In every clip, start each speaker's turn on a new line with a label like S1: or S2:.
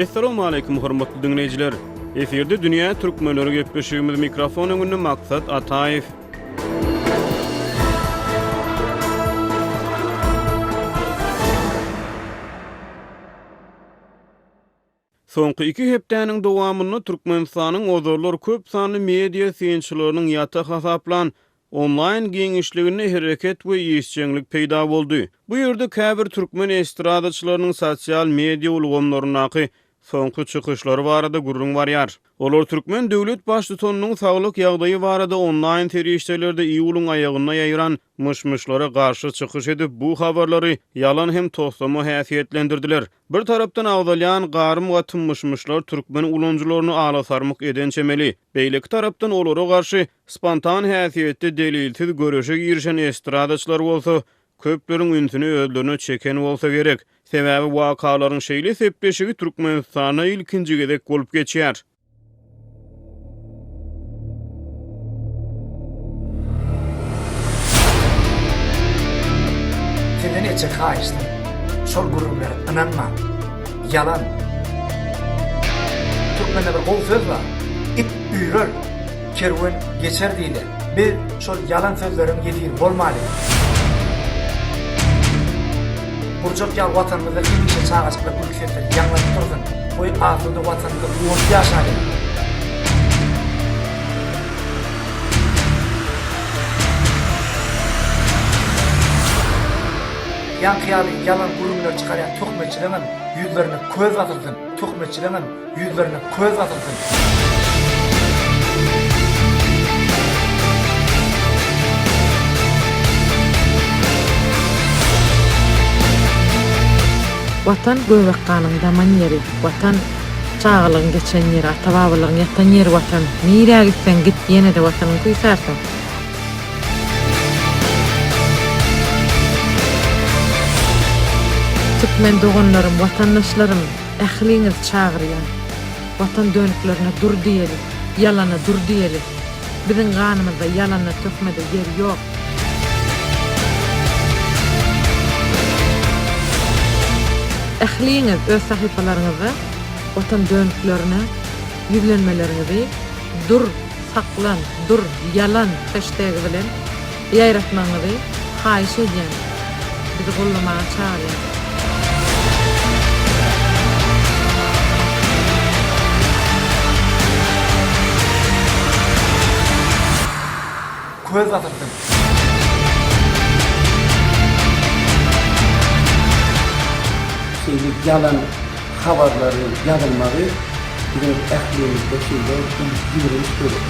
S1: Assalamu alaykum hormatly dinleyijiler. Eferde dünýä türkmenleri gepleşigimiz mikrofon öňünde maksat Ataýew. Soňky 2 hepdäniň dowamyny Türkmenistanyň ozorlar köp sanly media synçylarynyň ýata hasaplan online giňişligine hereket we ýeşçiňlik peýda boldy. Bu ýerde käbir türkmen estradaçylarynyň sosial media ulgamlarynaky soňky çykyşlary barada gurrun barýar. Olar türkmen döwlet başlygynyň saglyk ýagdaýy barada online terişdelerde iýulun aýagyna ýaýran myşmyşlara garşy çykyş edip bu habarlary ýalan hem toslama häsiýetlendirdiler. Bir tarapdan agdalýan garym gatym myşmyşlar türkmen ulanjylaryny alasarmyk eden çemeli. Beýleki tarapdan olara garşy spontan häsiýetde delilsiz görüşe girişen estradaçylar bolsa, köpleriň ünsüni özlerine çeken bolsa gerek. Sebäbi wakalaryň şeýle sepleşigi Türkmenistana ilkinji gezek bolup geçýär.
S2: Kendine içe kaçtı. Şol gururlar inanma. Yalan. Türkmende bir kol söz var. İp üýrer, kerwen geçer diýler. Bir şol yalan sözlerin yediği bolmaly. Burjak ýa watanymyzda kimişe çağaşypla gülüşetler ýanglap durdun. Boy aslında watanymyzda uwurt ýaşady. Yanqıyalı yalan gurumlar çıkaryan tökmeçilemem, yüzlerine köz atıldın. Tökmeçilemem, yüzlerine köz atıldın.
S3: Vatan göwekkanın daman yeri, vatan çağılığın geçen yeri, ata-babaların yatan yeri vatan. Nirä gitsen git, ýene de watanyň kuýsarsyň. Türkmen doganlarym, watandaşlarym, ähliňiz çağırýar. Vatan dönüklerine dur diýeli, ýalana dur diýeli. Biziň ganymyzda ýalana tökmede yer ýok. Ähliňiz öz sahypalaryňyzda watan dönüklerine ýüzlenmelerini dur, saklan, dur, yalan hashtagi bilen ýaýratmaňyzy haýyş edýän. Bizi gollamaga çağırýar.
S2: Köz atıldın.
S4: Yalan habarları yazılmağı bizim ählimizde şeýle ýürüş görür.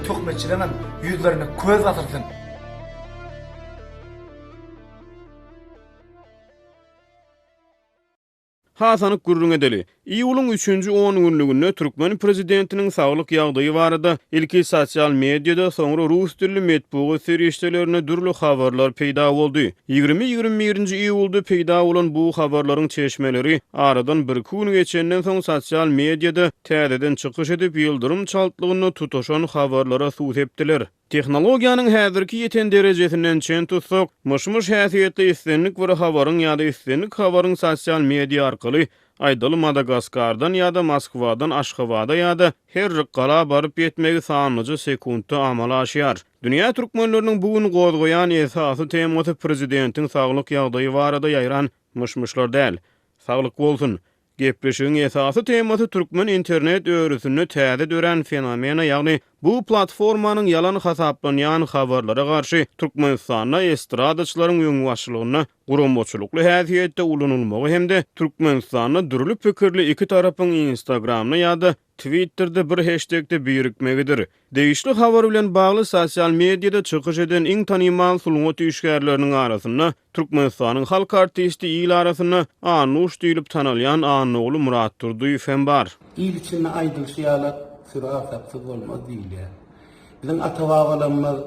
S2: Tökmeçilemem, yüzlerine köz atıldın.
S1: Hasanyk gurrun edeli. Iýulyň 3-nji 10 günlüginde Türkmen prezidentiniň saglyk ýagdaýy barada ilki sosial mediada soňra rus dilli medpugy serişdelerine dürli habarlar peýda boldy. 20-21-nji iýulda peýda bolan bu habarlaryň çeşmeleri aradan bir gün geçenden soň sosial mediada täzeden çykyş edip ýyldyrym çaltlygyny tutaşan habarlara suw etdiler. Tehnologiýanyň häzirki ýeten derejesinden çen tutsak, myşmyş häsiýetli islenlik bir habaryň ýa-da islenlik habaryň sosial media arkaly aýdaly Madagaskardan ýa-da Moskwadan Aşgabatda ýa-da her gala baryp ýetmegi sanlyjy sekundda amala aşýar. Dünýä türkmenleriniň bugün gozgoýan esasy temasy prezidentiň saglyk ýagdaýy barada ýaýran myşmyşlar däl. Saglyk bolsun. Gepleşigiň esasy temasy türkmen internet örüsini täze dören fenomena, ýagny bu platformanyň ýalan hasaplanýan habarlara garşy Türkmenistana estradaçylaryň ýöňbaşçylygyna guramçylykly häsiýetde ulanylmagy hemde Türkmenistana dürli pikirli iki tarapyň Instagramna ýa-da Twitter'de bir hashtagde birikmegidir. Değişli habar bilen bagly sosial mediada çykyş eden iň tanymal sulgat işgärleriniň arasynda Türkmenistanyň halk artisti ýyl arasynda Anuş diýilip tanalýan Anogly Murat Durduýew hem bar.
S4: İl içinde aýdylşýalar sürafapsyz bolmaz diýilýär. Biziň ata-babalarymyz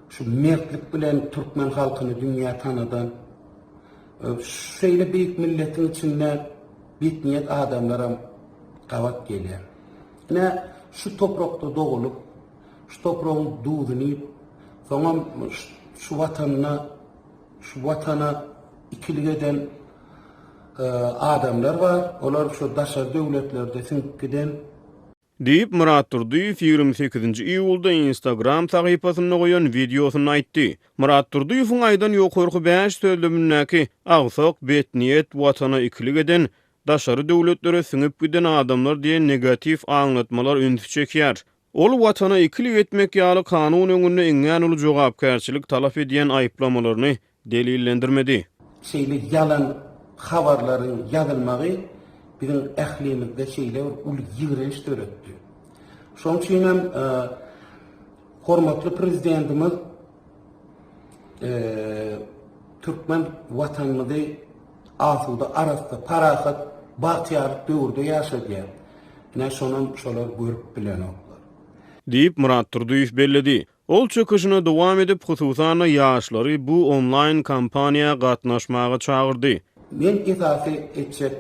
S4: şu mertlik bilen türkmen halkyny dünýä tanadan, şeýle büyük milletiň içinde bitniýet adamlara kawak gelýär. Ne şu toprakda doğulup, şu toprağın duğdunu Soňra şu watana ikilik eden adamlar var. Olar şu daşar döwletlerde siňkiden
S1: Deyip Murat Durduýew 28-nji iýulda Instagram sahypasyna goýan videosunda aýtdy. Murat Durduýewiň aýdan ýokurky 5 sözlemindäki agsak betniýet watana ikilik eden, daşary döwletlere siňip giden adamlar diýen negativ aňlatmalar ünsü çekýär. Ol watana ikilik etmek ýaly kanun öňünde eňen uly jogapkärçilik talap edýän aýplamalaryny delillendirmedi.
S4: şeyle yalan habarların yazılmağı bizim ählimizde şeyler ul ýigrenç törekdi. Şoň üçin hem hormatly prezidentimiz Türkmen watanymyzy asuda arasda parahat bahtiyarlyk döwürde ýaşadýar. Näme şolar görüp bilen oklar.
S1: Deyip Murat Durduýew belledi. Ol çöküşüne dowam edip hususan ýaşlary bu online kampaniýa gatnaşmagy çagyrdy.
S4: Men esasy etjek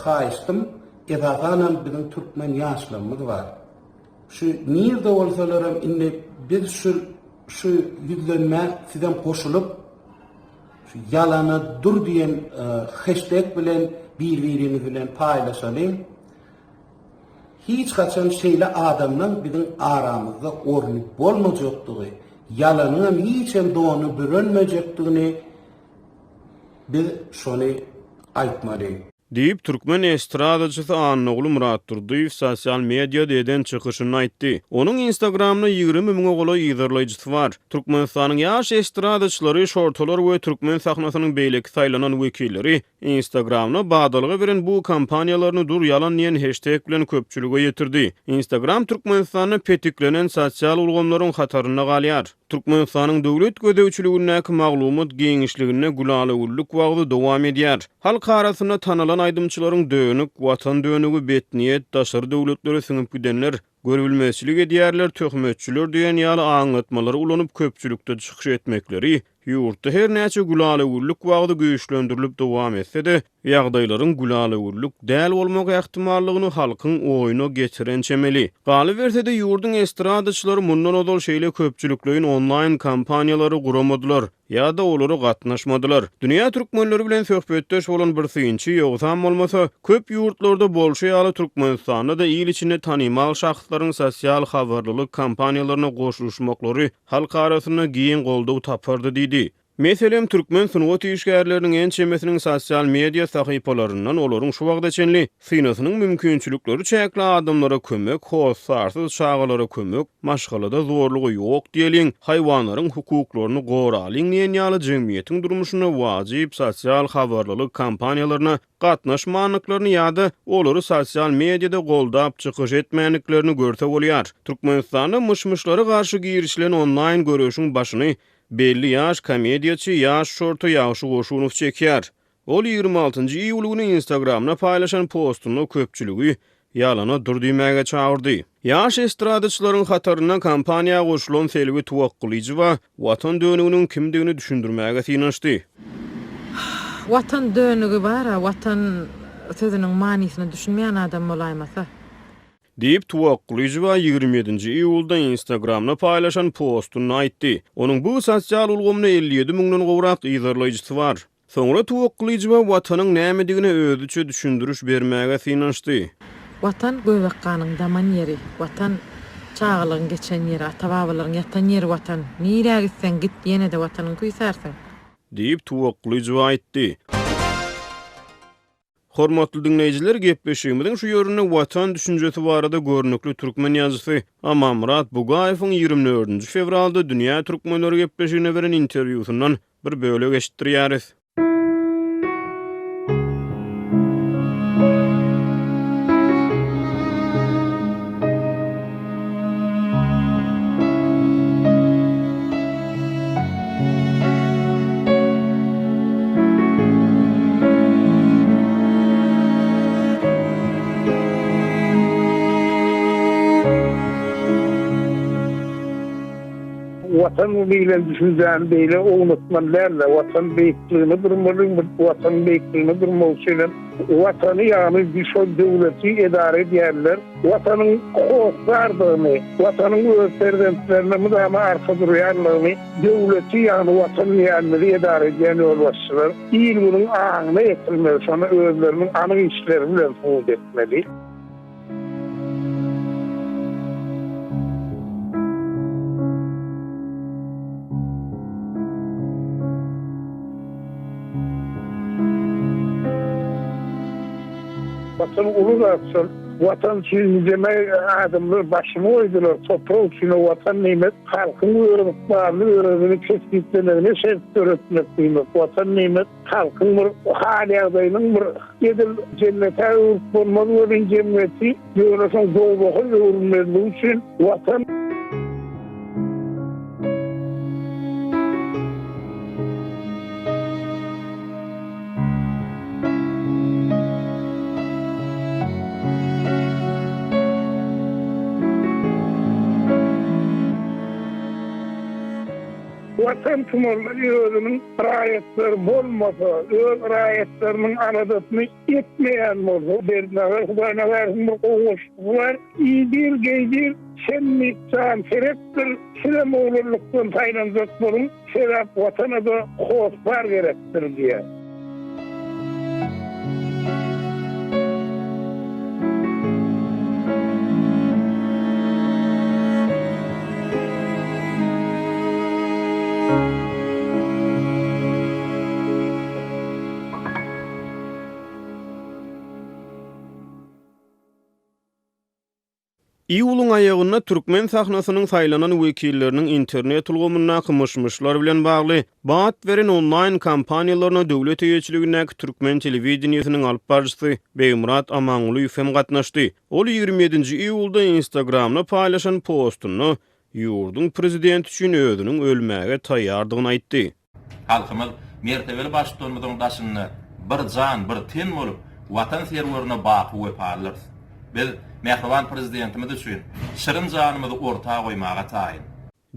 S4: haýystym, esasanam bizim Türkmen ýaşlarymyz var. Şu nirde bolsalarym indi biz şu ýüzlenme sizden koşulup şu ýalana dur diýen hashtag bilen bir-birimiz bilen paýlaşalım. Hiç kaçan şeyle adamdan bizim aramızda ornu bolmajakdygy, ýalanyň hiç hem doğunu bölünmejekdigini biz şonu aýtmaly.
S1: Deyip Türkmen estradaçysy Annogul Murat Durduýew sosial mediada eden çykyşyny aýtdy. Onuň Instagramda 20 000 gola ýygyrlaýjysy bar. Türkmenistanyň ýaş estradaçylary, şortalar we Türkmen sahnasynyň beýleki saýlanan wekilleri Instagramda badalyga beren bu kampaniýalaryny dur yalan diýen hashtag bilen köpçülüge ýetirdi. Instagram Türkmenistanyny petiklenen sosial ulgamlaryň hataryna galýar. Türkmenistanyň döwlet gödäwçiligindäki maglumat geňişligine gulalawlyk wagty dowam edýär. Halk arasyna tanalan aýdymçylaryň dönük, watan dönügi betniýet, daşary döwletlere siňip gidenler, görülmezçilik edýärler, töhmetçiler diýen ýaly aňlatmalary ulanyp köpçülükde çykyş etmekleri ýurtda her näçe gulalawlyk wagty güýçlendirilip dowam etse-de, ýagdaýlaryň gulalawlyk däl bolmak ähtimallygyny halkyň oýuna geçiren çemeli. Galy bersede ýurduň estradaçylary mundan odol şeýle köpçülüklerin online kampaniýalary guramadylar ýa-da olary gatnaşmadylar. Dünýä türkmenleri bilen söhbetdeş bolan bir synçy ýogsam bolmasa, köp ýurtlarda bolşa ýaly Türkmenistanda da ýyl içinde tanymal şahslaryň sosial habarlylyk kampaniýalaryna goşulmaklary halk arasyna giň goldaw tapardy diýdi. Meselem Türkmen sunwat işgärleriniň en çemesiniň sosial media sahypalaryndan olaryň şu wagda çenli synasynyň mümkinçilikleri çäkli adamlara kömek, hosarsyz çağalara kömek, maşgalada zorlugy ýok diýeliň, haýwanlaryň hukuklaryny goralyň diýen ýaly jemgyýetiň durmuşyna wajyp sosial habarlylyk kampaniýalaryna gatnaşmanlyklaryny ýa-da olary sosial mediada goldap çykyş etmänliklerini görse bolýar. Türkmenistanda myşmyşlary garşy girişlen online görüşüň başyny belli ýaş komediýaçy ýaş şorta ýaşy goşunup çekýär. Ol 26-njy iýul güni Instagramda paýlaşan postuny köpçüligi ýalana dur diýmäge çagyrdy. Ýaş estradaçylaryň hataryna kampaniýa goşulan selgi tuwaklyjy we watan dönüginiň kimdigini düşündirmäge synaşdy.
S3: Watan dönügi bara, watan sözüniň manysyny düşünmeýän adam bolaýmasa.
S1: Deyip tuwaklyjy we 27-nji iýulda Instagramda paýlaşan postuny aýtdy. Onuň bu sosial ulgamyna 57 000-dan gowrak ýygyrlaýjysy bar. Soňra tuwaklyjy we watanyň nämedigine özüçe düşündiriş bermäge synaşdy.
S3: Watan göwekanyň daman ýeri, watan çağalyň geçen ýeri, ata-babalaryň ýatan ýeri watan. Nirä gitsen git, ýene-de watanyň kuýsarsyň.
S1: Deyip tuwaklyjy aýtdy. Hormatly dinleyijiler, gepleşigimiziň şu ýörüne watan düşünjesi barada görnükli türkmen ýazgysy Amamrat Bugaýewiň 24-nji fevralda Dünýä Türkmenleri gepleşigine beren interwýusundan bir bölek eşitdirýäris.
S5: vatan bilen düşünjen beýle oňutmanlarla watan beýikligini durmalyň, watan beýikligini durmalyň. Watany ýa-ni bir şol döwleti edare edýärler. Watanyň hokuklardyny, watanyň özperdenlerine müdama arka durýarlygyny döwleti ýa-ni watan ýa-ni edare edýän ýolbaşçylar il bunyň aňyna ýetilmeli, şonu özleriniň anyk işleri bilen fuhuş etmeli. Vatan ulu zatsın, vatan için deme adamlar başıma oydular, toprağı için o vatan nimet, halkın öğrenip bağlı öğrenini kestiklerine şert öğretmek nimet, vatan nimet, halkın bir hali adayının bir gedil cennete uğrup bulmalı olan cenneti, yönesin doğduğu öğrenmeli için vatan. Vatan tümörleri özünün rayetleri bolmasa, öz rayetlerinin anadatını etmeyen bolsa, berdinler, hudayna versin bir oğuşluğu var, iyidir, geydir, senlik, can, serettir, silem oğlurluktan taylanacak bolun, sebep vatana da hoşbar gerektir diye.
S1: İýuluň aýagyna türkmen sahnasynyň saýlanan wekilleriniň internet ulgamyna kymyşmyşlar bilen bagly baat beren online kampaniýalaryna döwlet eýetçiligindäki türkmen telewizionýasynyň alyp barjysy Beýmurat Amaňulyw hem gatnaşdy. Ol 27-nji iýulda Instagramda paýlaşan postuny ýurdun prezidenti üçin özüniň ölmäge taýýardygyny aýtdy.
S6: Halkymyz mertebeli başlanmadan daşyny bir jan, bir ten bolup watan serwerine baky we parlar. Biz mehriban prezidentimiz üçin şirin janymyzy ortaga goýmaga taýyn.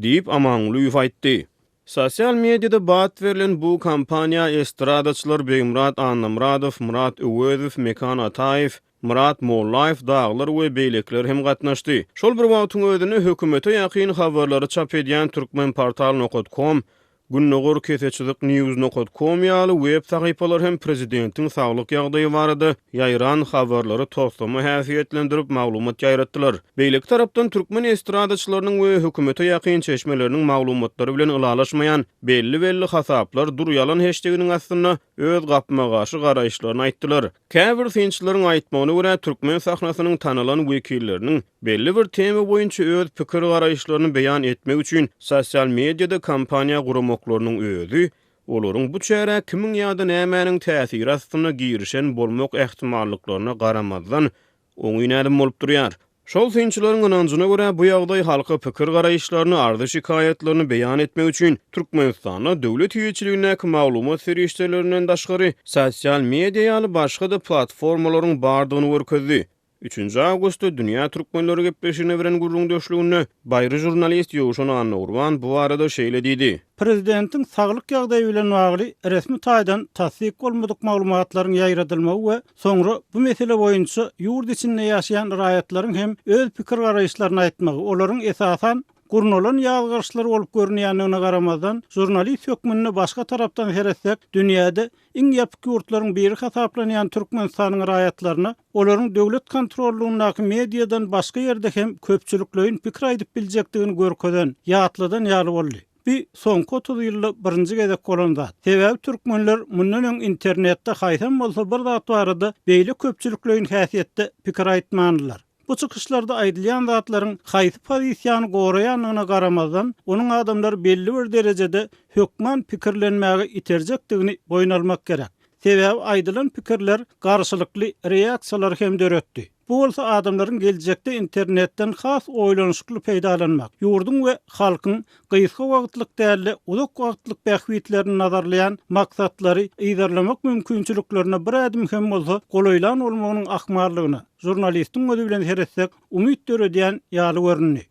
S1: Diýip Amaňulyw aýtdy. Sosial mediada baat verilen bu kampanya estradaçylar Beýmurat Annamradow, Murat Öwözow, Mekan Ataýew, Murat Mollaýew daglar we beýlekler hem gatnaşdy. Şol bir wagtyň özüne hökümete ýakyn habarlary çap edýän türkmenportal.com, Günnogur Keseçilik News.com ýaly web sahypalar hem prezidentiň saglyk ýagdaýy barada ýaýran habarlary toplamy häsiýetlendirip maglumat ýaýratdylar. Beýlek tarapdan türkmen estradaçylarynyň we hökümete ýakyn çeşmeleriniň maglumatlary bilen ylalaşmaýan belli hasaplar durýalan hashtaginiň astyna öz gapma gaşy garaýşlaryny aýtdylar. Käbir synçylaryň aýtmagyna görä türkmen sahnasynyň tanalan wekilleriniň belli bir tema boýunça öz pikir garaýşlaryny beýan etmek üçin sosial mediada kampaniýa guramoklarynyň özü, olaryň bu çäre kimiň ýa-da nämäniň täsiri astyna girişen bolmak ähtimallyklaryna garamazdan oňynädim bolup durýar. Şol synçylaryň anancına görä bu ýagdaý halka pikir garaýşlaryny, ardy şikayetlerini beýan etmek üçin Türkmenistana döwlet ýeýetçiligindäki maglumat serişdelerinden daşgary sosial media ýaly başga da platformalaryň bardygyny görkezdi. 3 Awgustda Dünýä Türkmenleri gepleşigine beren gurrun döşlüğünde baýry jurnalist Ýowşan Annurwan bu arada şeýle diýdi.
S7: Prezidentiň saglyk ýagdaýy bilen bagly resmi taýdan tasdik bolmadyk maglumatlaryň ýaýradylmagy we soňra bu mesele boýunça ýurt içinde ýaşaýan raýatlaryň hem öz pikir garaýşlaryny aýtmagy, olaryň esasan gurnulan ýalgyşlar bolup görünýändigine garamazdan jurnalist hökmünde başga tarapdan heretsek dünýäde iň ýapyk ýurtlaryň biri hasaplanýan Türkmenistanyň raýatlaryna olaryň döwlet kontrollugynyňdaky mediadan başga ýerde hem köpçüliklerin pikir aýdyp biljekdigini görkezden ýatladan ýaly boldy. Bir soňky 30 ýylda birinji gezek bolanda. Sebäbi türkmenler mundan öň internetde haýsam bolsa bir zat barada beýle köpçüliklerin häsiýetde pikir aýtmandylar. Bu çykyşlarda aýdylýan zatlaryň haýsy pozisiýany goraýanyna garamazdan onuň adamlar belli bir derejede hökman pikirlenmäge iterjekdigini boýun almak gerek. Sebäbi aýdylan pikirler garşylykly reaksiýalar hem döretdi. Bu bolsa adamlaryň geljekde internetden has oýlanşykly peýdalanmak, ýurdun we halkyň gysga wagtlyk däli uzak wagtlyk bähwitlerini nazarlayan maksatlary ýerlemek mümkinçiliklerine bir adım hem bolsa golaýlan bolmagynyň ahmarlygyna jurnalistiň öňü bilen heretsek umyt döredýän ýaly görünýär.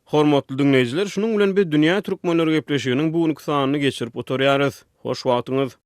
S1: Hormatly dinleyijiler, şunuň bilen biz dünýä türkmenleri gepleşiginiň bu sanyny geçirip oturýarys. Hoş wagtyňyz.